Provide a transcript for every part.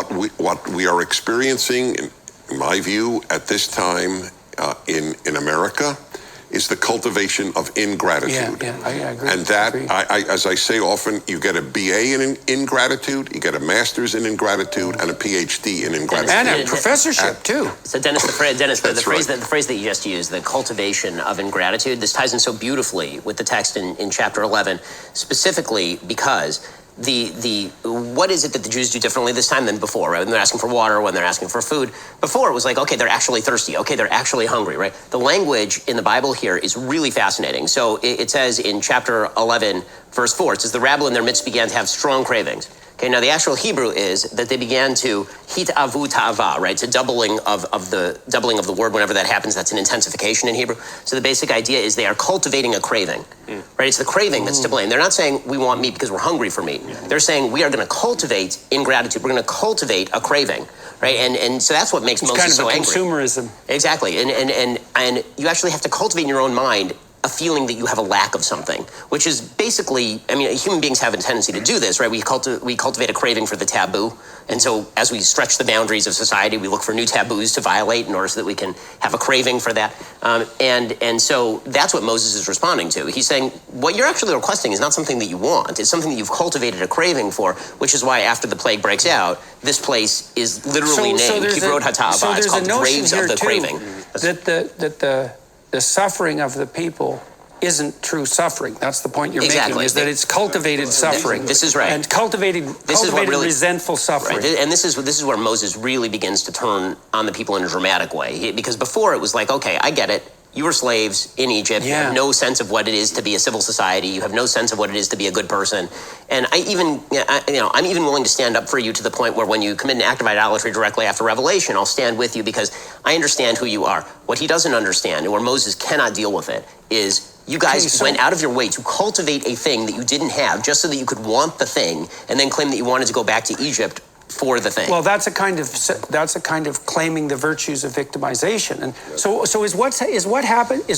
what we are experiencing, in my view, at this time in America, is the cultivation of ingratitude. I agree. And that, as I say often, you get a BA in ingratitude, you get a master's in ingratitude, and a PhD in ingratitude. And a professorship, too. So, Dennis, the phrase that you just used, the cultivation of ingratitude, this ties in so beautifully with the text in chapter 11, specifically because what is it that the Jews do differently this time than before, right? When they're asking for water, when they're asking for food. Before, it was like, okay, they're actually thirsty. Okay, they're actually hungry, right? The language in the Bible here is really fascinating. So it says in chapter 11, verse 4, it says, the rabble in their midst began to have strong cravings. Okay, now the actual Hebrew is that they began to hit'avu ta'ava, right? It's a doubling of the word. Whenever that happens, that's an intensification in Hebrew. So the basic idea is they are cultivating a craving, right? It's the craving that's to blame. They're not saying we want meat because we're hungry for meat. They're saying we are going to cultivate ingratitude. We're going to cultivate a craving, right? And so that's what makes Moses so angry. It's kind of a consumerism. Exactly, and you actually have to cultivate in your own mind a feeling that you have a lack of something, which is basically, I mean, human beings have a tendency to do this, right? We cultivate a craving for the taboo. And so as we stretch the boundaries of society, we look for new taboos to violate in order so that we can have a craving for that. And so that's what Moses is responding to. He's saying, what you're actually requesting is not something that you want. It's something that you've cultivated a craving for, which is why after the plague breaks out, this place is literally named Kivrot HaTa'ava. It's called Graves of the Craving. That the suffering of the people isn't true suffering. That's the point you're making, is that it's cultivated suffering. This is right. And cultivated resentful suffering. Right. And this is where Moses really begins to turn on the people in a dramatic way. Because before it was like, okay, I get it. You were slaves in Egypt. You have no sense of what it is to be a civil society. You have no sense of what it is to be a good person. And I'm even willing to stand up for you to the point where when you commit an act of idolatry directly after Revelation, I'll stand with you because I understand who you are. What he doesn't understand, and where Moses cannot deal with it, is you guys went out of your way to cultivate a thing that you didn't have just so that you could want the thing and then claim that you wanted to go back to Egypt for the thing. Well, that's a kind of claiming the virtues of victimization. And so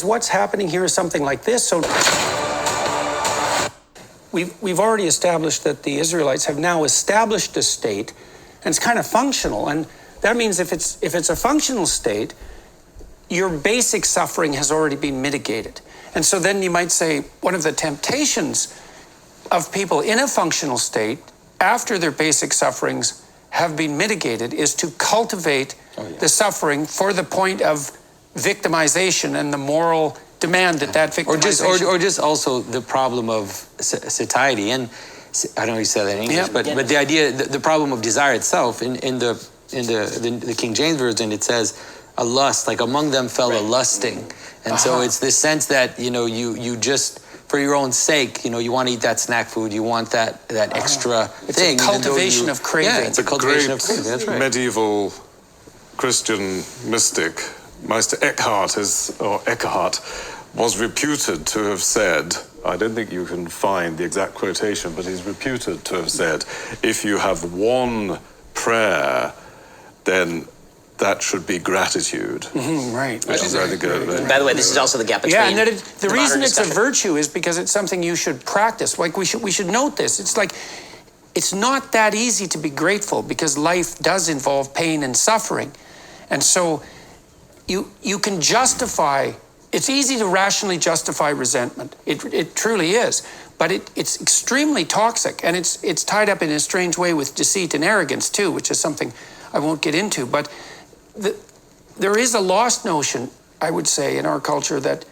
what's happening here is something like this. So we've already established that the Israelites have now established a state, and it's kind of functional. And that means if it's a functional state, your basic suffering has already been mitigated. And so then you might say one of the temptations of people in a functional state after their basic sufferings have been mitigated is to cultivate the suffering for the point of victimization and the moral demand that victimization... Or just also the problem of satiety. And I don't know if you said that in English, but the idea, the problem of desire itself, in the King James Version, it says a lust, like among them fell a lusting. And so it's this sense that, you just... for your own sake, you want to eat that snack food, you want that extra thing. It's a cultivation of craving. Yeah, it's a cultivation of craving, that's right. Medieval Christian mystic, Meister Eckhart, was reputed to have said, I don't think you can find the exact quotation, but he's reputed to have said, if you have one prayer, then that should be gratitude. Right. Which is rather good. By the way, this is also the gap between... Yeah, and the reason it's a virtue is because it's something you should practice. Like, we should note this. It's like, it's not that easy to be grateful because life does involve pain and suffering. And so you can justify... It's easy to rationally justify resentment. It truly is. But it's extremely toxic, and it's tied up in a strange way with deceit and arrogance, too, which is something I won't get into. But there is a lost notion, I would say, in our culture that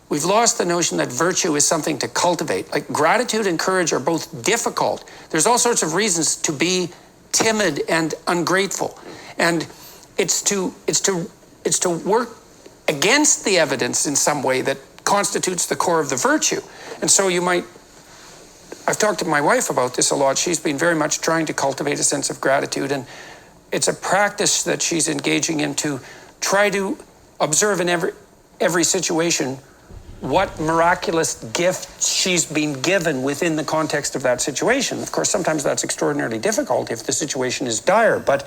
we've lost the notion that virtue is something to cultivate. Like, gratitude and courage are both difficult. There's all sorts of reasons to be timid and ungrateful. And it's to work against the evidence in some way that constitutes the core of the virtue. And so I've talked to my wife about this a lot. She's been very much trying to cultivate a sense of gratitude, and it's a practice that she's engaging in to try to observe in every situation what miraculous gift she's been given within the context of that situation. Of course, sometimes that's extraordinarily difficult if the situation is dire, but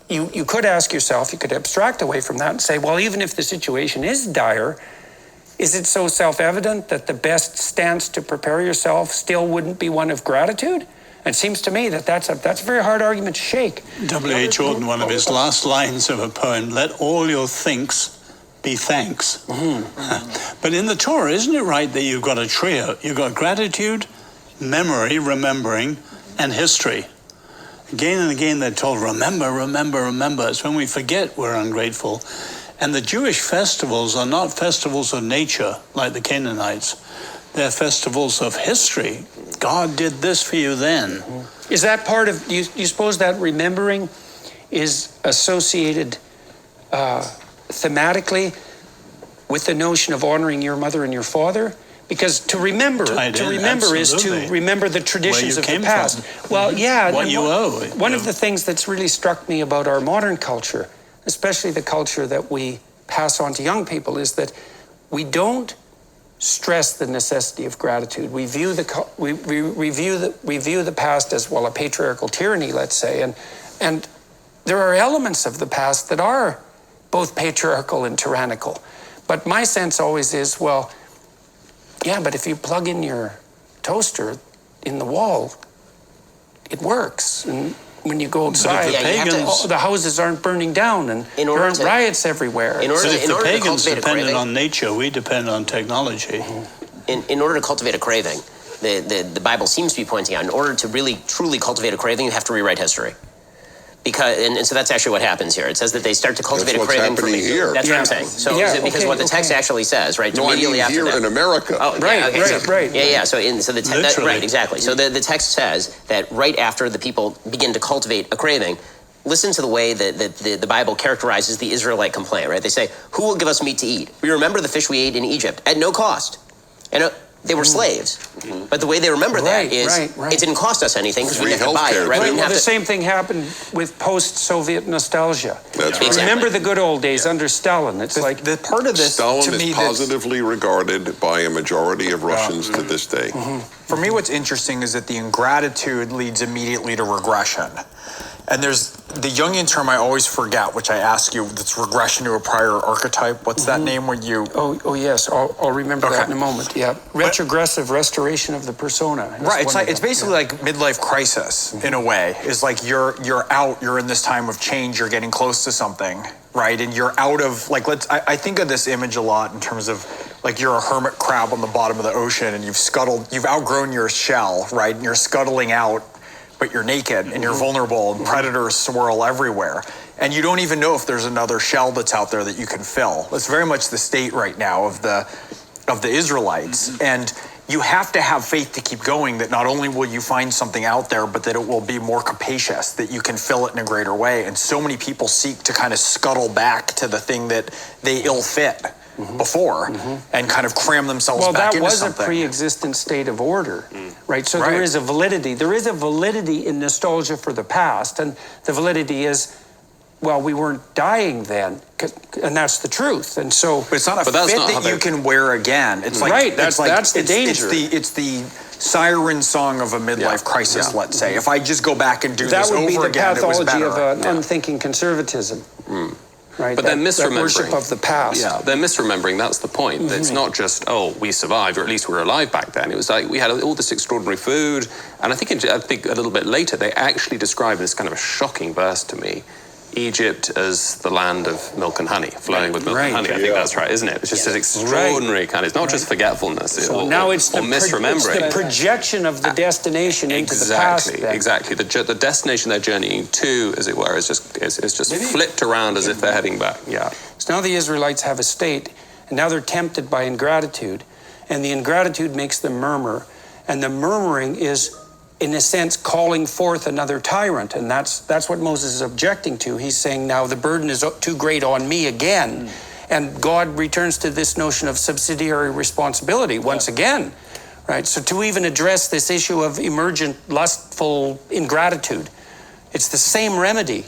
you could ask yourself, you could abstract away from that and say, well, even if the situation is dire, is it so self-evident that the best stance to prepare yourself still wouldn't be one of gratitude? And it seems to me that that's a very hard argument to shake. W.H. Jordan, one of his last lines of a poem, let all your thinks be thanks. But in the Torah, isn't it right that you've got a trio? You've got gratitude, memory, remembering, and history. Again and again they're told, remember, remember, remember. It's when we forget we're ungrateful. And the Jewish festivals are not festivals of nature like the Canaanites. They're festivals of history. God did this for you then. Is that part of, do you suppose that remembering is associated thematically with the notion of honoring your mother and your father? Because to remember is to remember the traditions of the past. Well, yeah. What you owe. One of the things that's really struck me about our modern culture, especially the culture that we pass on to young people, is that we don't stress the necessity of gratitude. We view the past as, well, a patriarchal tyranny, let's say, and there are elements of the past that are both patriarchal and tyrannical. But my sense always is, well, yeah, but if you plug in your toaster in the wall, it works. And when you go outside, the houses aren't burning down and there aren't riots everywhere. If the pagans depended on nature, we depend on technology. In order to cultivate a craving, the Bible seems to be pointing out, in order to really, truly cultivate a craving, you have to rewrite history. And so that's actually what happens here. It says that they start to cultivate a craving for me. Here. That's what I'm saying. So because what the text actually says, right? No, immediately after here that. In America. Oh, right. Yeah. So right, exactly. So the text says that right after the people begin to cultivate a craving, listen to the way that the Bible characterizes the Israelite complaint. Right? They say, "Who will give us meat to eat? We remember the fish we ate in Egypt at no cost." And they were slaves, but the way they remember that is it didn't cost us anything because we didn't have to buy it. Right? Well, the same thing happened with post-Soviet nostalgia. That's right. Remember the good old days under Stalin. It's like the part of this. Stalin to me is positively regarded by a majority of Russians to this day. For me, what's interesting is that the ingratitude leads immediately to regression. And there's the Jungian term I always forget, which I ask you, that's regression to a prior archetype. What's that name when you... Oh yes, I'll remember that in a moment, yeah. Retrogressive restoration of the persona. Right, it's basically like midlife crisis, in a way. It's like you're in this time of change, you're getting close to something, right? And you're out of, like, I think of this image a lot in terms of, like, you're a hermit crab on the bottom of the ocean and you've outgrown your shell, right? And you're scuttling out, but you're naked and you're vulnerable and predators swirl everywhere. And you don't even know if there's another shell that's out there that you can fill. That's very much the state right now of the Israelites. And you have to have faith to keep going, that not only will you find something out there, but that it will be more capacious, that you can fill it in a greater way. And so many people seek to kind of scuttle back to the thing that they ill fit before and kind of cram themselves back into something. Well, that was a pre-existent state of order, right? So there is a validity. There is a validity in nostalgia for the past, and the validity is, well, we weren't dying then, and that's the truth. And so, but it's not a fit that you can wear again. It's like that's the danger. It's the siren song of a midlife crisis. Let's say, if I just go back and do this over again, it was better. That would be the pathology of an unthinking conservatism. Right, but they're misremembering. That worship of the past. Yeah, they're misremembering. That's the point. It's not just, we survived, or at least we were alive back then. It was like we had all this extraordinary food. And I think a little bit later, they actually describe this kind of a shocking verse to me, Egypt as the land of milk and honey, flowing with milk and honey. I think that's right, isn't it? It's just this extraordinary kind of, it's not just forgetfulness or misremembering. It's the projection of the destination into the past. Exactly. The destination they're journeying to, as it were, is just flipped around as if they're heading back. Yeah. So now the Israelites have a state, and now they're tempted by ingratitude, and the ingratitude makes them murmur, and the murmuring is, in a sense, calling forth another tyrant, and that's what Moses is objecting to. He's saying, now the burden is too great on me again, and God returns to this notion of subsidiary responsibility once again, right? So to even address this issue of emergent, lustful ingratitude, it's the same remedy.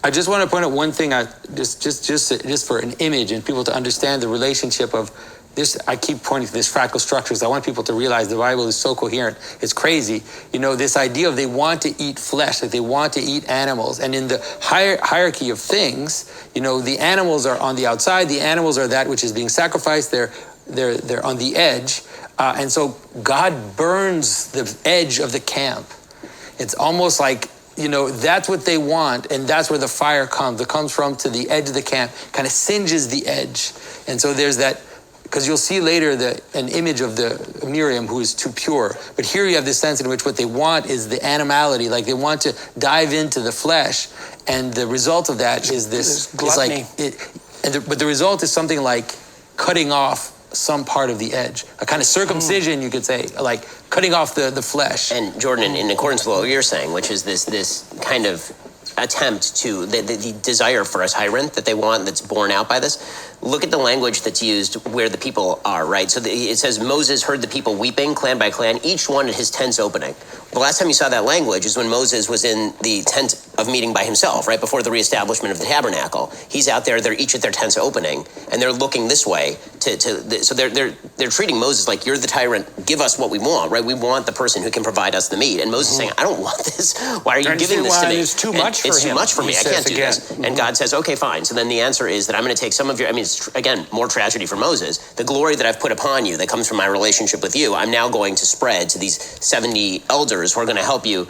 I just want to point out one thing, just for an image and people to understand the relationship of this. I keep pointing to this fractal structures. I want people to realize the Bible is so coherent. It's crazy. This idea of they want to eat flesh, that they want to eat animals. And in the hierarchy of things, the animals are on the outside. The animals are that which is being sacrificed. They're they're on the edge, and so God burns the edge of the camp. It's almost like, that's what they want, and that's where the fire comes. It comes from to the edge of the camp, kind of singes the edge. And so there's that, because you'll see later an image of the Miriam who is too pure. But here you have this sense in which what they want is the animality, like they want to dive into the flesh, and the result of that is this, gluttony. but the result is something like cutting off some part of the edge, a kind of circumcision, you could say, like cutting off the flesh. And Jordan, in accordance with what you're saying, which is this kind of attempt to, the desire for a tyrant that they want, that's borne out by this, look at the language that's used where the people are, right? So it says, Moses heard the people weeping, clan by clan, each one at his tent's opening. The last time you saw that language is when Moses was in the tent of meeting by himself, right before the reestablishment of the tabernacle. He's out there, they're each at their tent's opening, and they're looking this way so they're treating Moses like, you're the tyrant, give us what we want, right? We want the person who can provide us the meat. And Moses saying, I don't want this. Why are you giving this to me? It's too much for him. It's too much for me. I can't do this. And God says, okay, fine. So then the answer is that I'm going to take some of your, it's, again, more tragedy for Moses. The glory that I've put upon you that comes from my relationship with you, I'm now going to spread to these 70 elders who are going to help you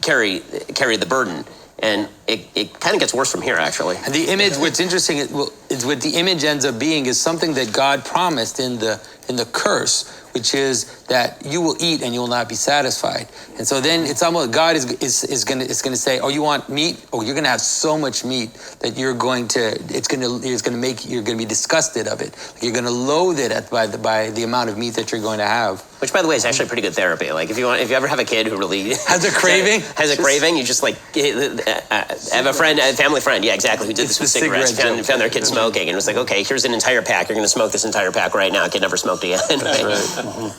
carry the burden. And it kind of gets worse from here, actually. And the image, what's interesting is what the image ends up being is something that God promised in the curse, which is that you will eat and you will not be satisfied. And so then it's almost, God is going to say, oh, you want meat? Oh, you're going to have so much meat that you're going to be disgusted of it. You're going to loathe it by the amount of meat that you're going to have. Which, by the way, is actually pretty good therapy. Like if you ever have a kid who really has a craving, you just like have a family friend, yeah, exactly, who did this with cigarettes, found their kid smoking, and was like, okay, here's an entire pack. You're going to smoke this entire pack right now. Kid never smoked again. That's right.